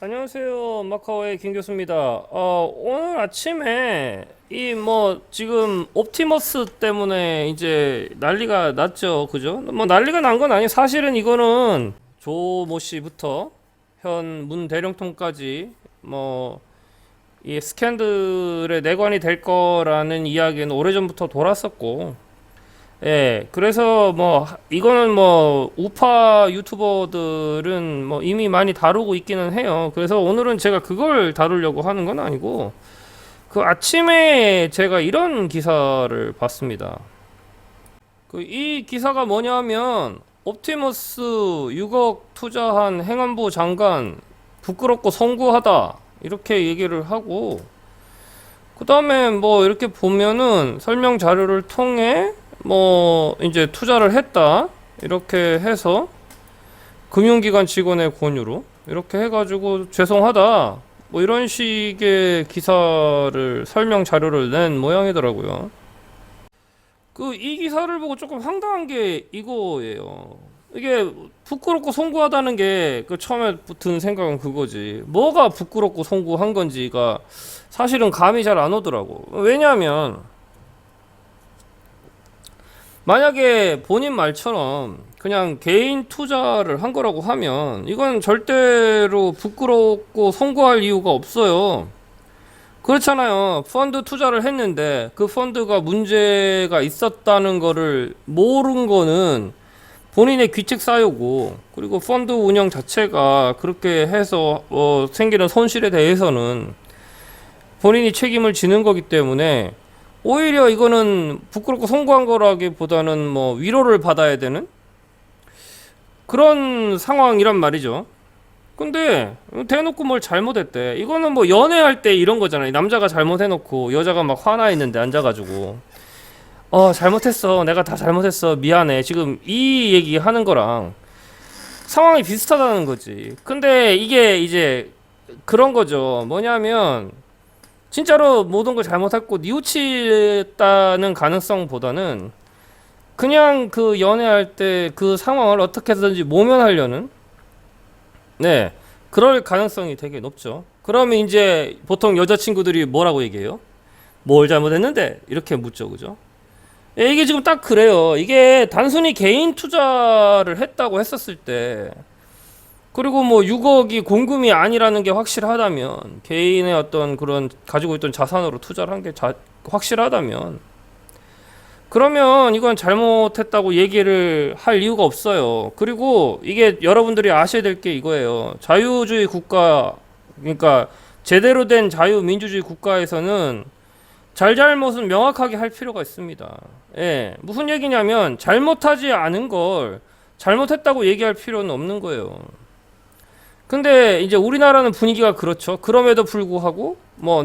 안녕하세요. 마카오의 김 교수입니다. 오늘 아침에 지금 옵티머스 때문에 이제 난리가 났죠. 그죠? 뭐 난리가 난 건 아니. 사실은 이거는 조모 씨부터 현 문 대령통까지 이 스캔들의 내관이 될 거라는 이야기는 오래전부터 돌았었고, 예, 그래서 이거는 우파 유튜버들은 이미 많이 다루고 있기는 해요. 그래서 오늘은 제가 그걸 다루려고 하는 건 아니고, 그 아침에 제가 이런 기사를 봤습니다. 이 기사가 뭐냐면, 옵티머스 6억 투자한 행안부 장관 부끄럽고 송구하다. 이렇게 얘기를 하고, 그 다음에 이렇게 보면은 설명 자료를 통해 이제 투자를 했다. 이렇게 해서 금융기관 직원의 권유로 이렇게 해가지고 죄송하다. 이런 식의 기사를 설명 자료를 낸 모양이더라고요. 이 기사를 보고 조금 황당한 게 이거예요. 이게 부끄럽고 송구하다는 게 처음에 든 생각은 그거지. 뭐가 부끄럽고 송구한 건지가 사실은 감이 잘 안 오더라고. 왜냐하면 만약에 본인 말처럼 그냥 개인 투자를 한 거라고 하면 이건 절대로 부끄럽고 송구할 이유가 없어요. 그렇잖아요. 펀드 투자를 했는데 그 펀드가 문제가 있었다는 거를 모른 거는 본인의 귀책 사유고, 그리고 펀드 운영 자체가 그렇게 해서 생기는 손실에 대해서는 본인이 책임을 지는 거기 때문에 오히려 이거는 부끄럽고 송구한 거라기보다는 위로를 받아야 되는 그런 상황이란 말이죠. 근데 대놓고 뭘 잘못했대. 이거는 연애할 때 이런 거잖아요. 남자가 잘못해놓고 여자가 막 화나 있는데 앉아가지고 잘못했어. 내가 다 잘못했어. 미안해. 지금 이 얘기 하는 거랑 상황이 비슷하다는 거지. 근데 이게 이제 그런 거죠. 뭐냐면 진짜로 모든 걸 잘못했고 뉘우치다는 가능성보다는 그냥 그 연애할 때 그 상황을 어떻게 해서든지 모면하려는, 네, 그럴 가능성이 되게 높죠. 그러면 이제 보통 여자친구들이 뭐라고 얘기해요? 뭘 잘못했는데? 이렇게 묻죠. 그죠? 예, 이게 지금 딱 그래요. 이게 단순히 개인 투자를 했다고 했었을 때, 그리고 6억이 공금이 아니라는 게 확실하다면, 개인의 어떤 그런 가지고 있던 자산으로 투자를 한 게 확실하다면, 그러면 이건 잘못했다고 얘기를 할 이유가 없어요. 그리고 이게 여러분들이 아셔야 될 게 이거예요. 자유주의 국가, 그러니까 제대로 된 자유민주주의 국가에서는 잘잘못은 명확하게 할 필요가 있습니다. 예, 무슨 얘기냐면 잘못하지 않은 걸 잘못했다고 얘기할 필요는 없는 거예요. 근데 이제 우리나라는 분위기가 그렇죠. 그럼에도 불구하고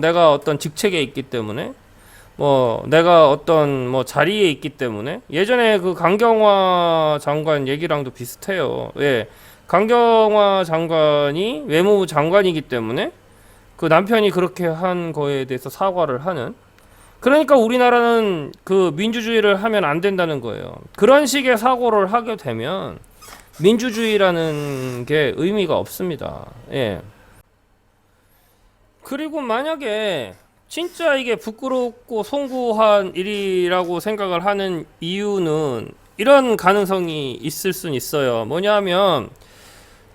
내가 어떤 직책에 있기 때문에 내가 어떤 자리에 있기 때문에, 예전에 그 강경화 장관 얘기랑도 비슷해요. 예. 강경화 장관이 외무부 장관이기 때문에 그 남편이 그렇게 한 거에 대해서 사과를 하는, 그러니까 우리나라는 그 민주주의를 하면 안 된다는 거예요. 그런 식의 사고를 하게 되면 민주주의라는 게 의미가 없습니다. 예. 그리고 만약에 진짜 이게 부끄럽고 송구한 일이라고 생각을 하는 이유는 이런 가능성이 있을 순 있어요. 뭐냐면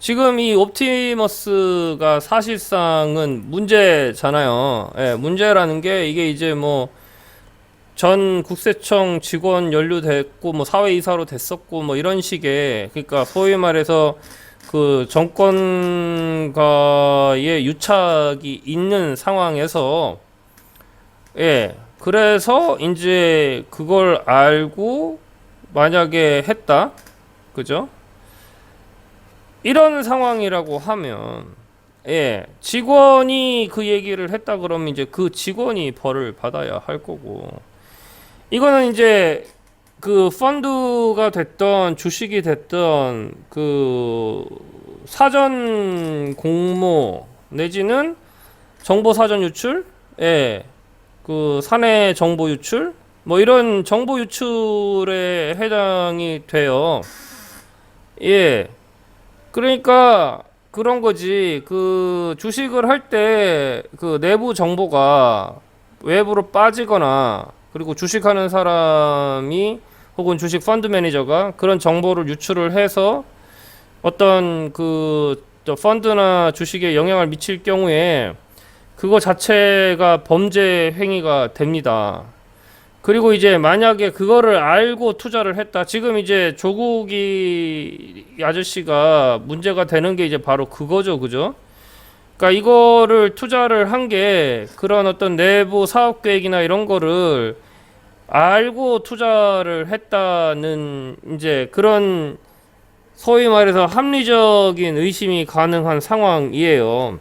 지금 이 옵티머스가 사실상은 문제잖아요. 예, 문제라는 게 이게 이제 전 국세청 직원 연루됐고 사회이사로 됐었고 이런 식의, 그러니까 소위 말해서 그 정권과의 유착이 있는 상황에서, 예, 그래서 이제 그걸 알고 만약에 했다, 그죠? 이런 상황이라고 하면, 예, 직원이 그 얘기를 했다 그러면 이제 그 직원이 벌을 받아야 할 거고, 이거는 이제 그 펀드가 됐던 주식이 됐던 그 사전 공모 내지는 정보 사전 유출, 예, 그 사내 정보 유출, 이런 정보 유출에 해당이 돼요. 예, 그러니까 그런 거지. 그 주식을 할 때 그 내부 정보가 외부로 빠지거나 그리고 주식하는 사람이 혹은 주식 펀드 매니저가 그런 정보를 유출을 해서 어떤 저 펀드나 주식에 영향을 미칠 경우에 그거 자체가 범죄 행위가 됩니다. 그리고 이제 만약에 그거를 알고 투자를 했다. 지금 이제 조국이 아저씨가 문제가 되는 게 이제 바로 그거죠. 그죠? 그러니까 이거를 투자를 한 게 그런 어떤 내부 사업 계획이나 이런 거를 알고 투자를 했다는 이제 그런 소위 말해서 합리적인 의심이 가능한 상황이에요.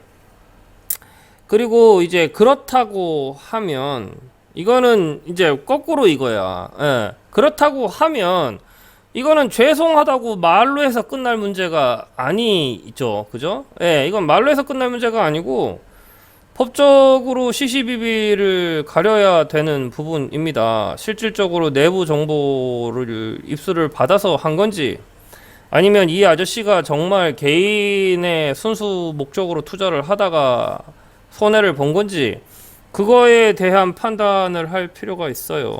그리고 이제 그렇다고 하면 이거는 이제 거꾸로 이거야. 예. 그렇다고 하면 이거는 죄송하다고 말로 해서 끝날 문제가 아니죠. 그죠? 예, 이건 말로 해서 끝날 문제가 아니고 법적으로 CCBB를 가려야 되는 부분입니다. 실질적으로 내부 정보를 입수를 받아서 한 건지 아니면 이 아저씨가 정말 개인의 순수 목적으로 투자를 하다가 손해를 본 건지 그거에 대한 판단을 할 필요가 있어요.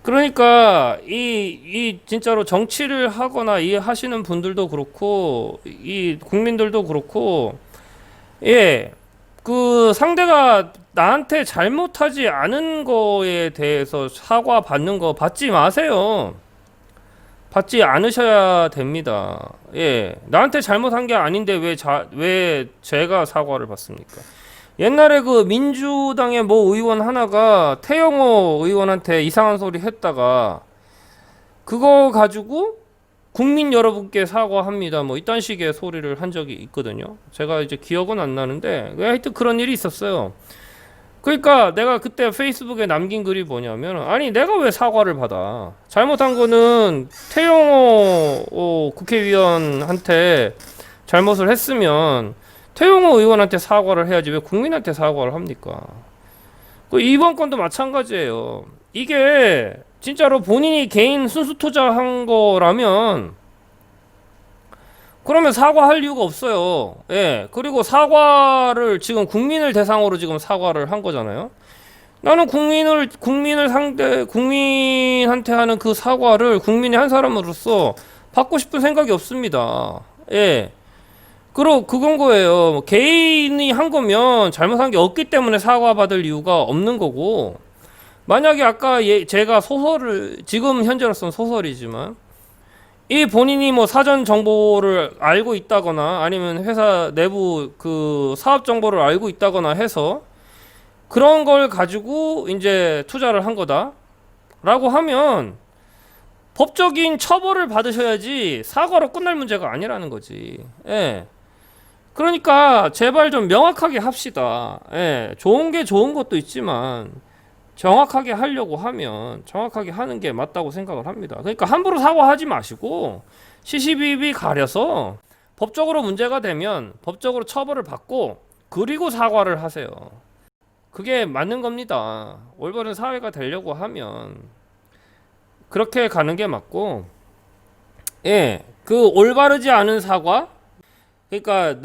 그러니까 이 진짜로 정치를 하거나 이 하시는 분들도 그렇고 이 국민들도 그렇고 예, 그 상대가 나한테 잘못하지 않은 거에 대해서 사과 받는 거 받지 마세요. 받지 않으셔야 됩니다. 예, 나한테 잘못한 게 아닌데 왜 제가 사과를 받습니까? 옛날에 그 민주당의 뭐 의원 하나가 태영호 의원한테 이상한 소리 했다가 그거 가지고 국민 여러분께 사과합니다. 뭐 이딴 식의 소리를 한 적이 있거든요. 제가 이제 기억은 안 나는데 하여튼 그런 일이 있었어요. 그러니까 내가 그때 페이스북에 남긴 글이 뭐냐면 아니 내가 왜 사과를 받아? 잘못한 거는 태영호 국회의원한테 잘못을 했으면 태용호 의원한테 사과를 해야지 왜 국민한테 사과를 합니까? 이번 건도 마찬가지예요. 이게 진짜로 본인이 개인 순수 투자한 거라면 그러면 사과할 이유가 없어요. 예. 그리고 사과를 지금 국민을 대상으로 지금 사과를 한 거잖아요. 나는 국민한테 하는 그 사과를 국민의 한 사람으로서 받고 싶은 생각이 없습니다. 예. 그건 거예요. 개인이 한 거면 잘못한 게 없기 때문에 사과받을 이유가 없는 거고, 만약에 아까 제가 지금 현재로서는 소설이지만, 이 본인이 뭐 사전 정보를 알고 있다거나, 아니면 회사 내부 그 사업 정보를 알고 있다거나 해서, 그런 걸 가지고 이제 투자를 한 거다. 라고 하면, 법적인 처벌을 받으셔야지 사과로 끝날 문제가 아니라는 거지. 예. 그러니까 제발 좀 명확하게 합시다. 예, 좋은 게 좋은 것도 있지만 정확하게 하려고 하면 정확하게 하는 게 맞다고 생각을 합니다. 그러니까 함부로 사과하지 마시고 시시비비 가려서 법적으로 문제가 되면 법적으로 처벌을 받고 그리고 사과를 하세요. 그게 맞는 겁니다. 올바른 사회가 되려고 하면 그렇게 가는 게 맞고, 예, 그 올바르지 않은 사과, 그러니까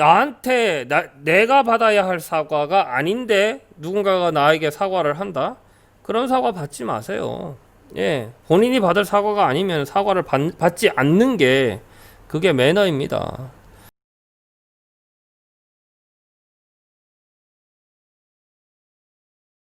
내가 받아야 할 사과가 아닌데 누군가가 나에게 사과를 한다? 그런 사과 받지 마세요. 예, 본인이 받을 사과가 아니면 사과를 받지 않는 게 그게 매너입니다.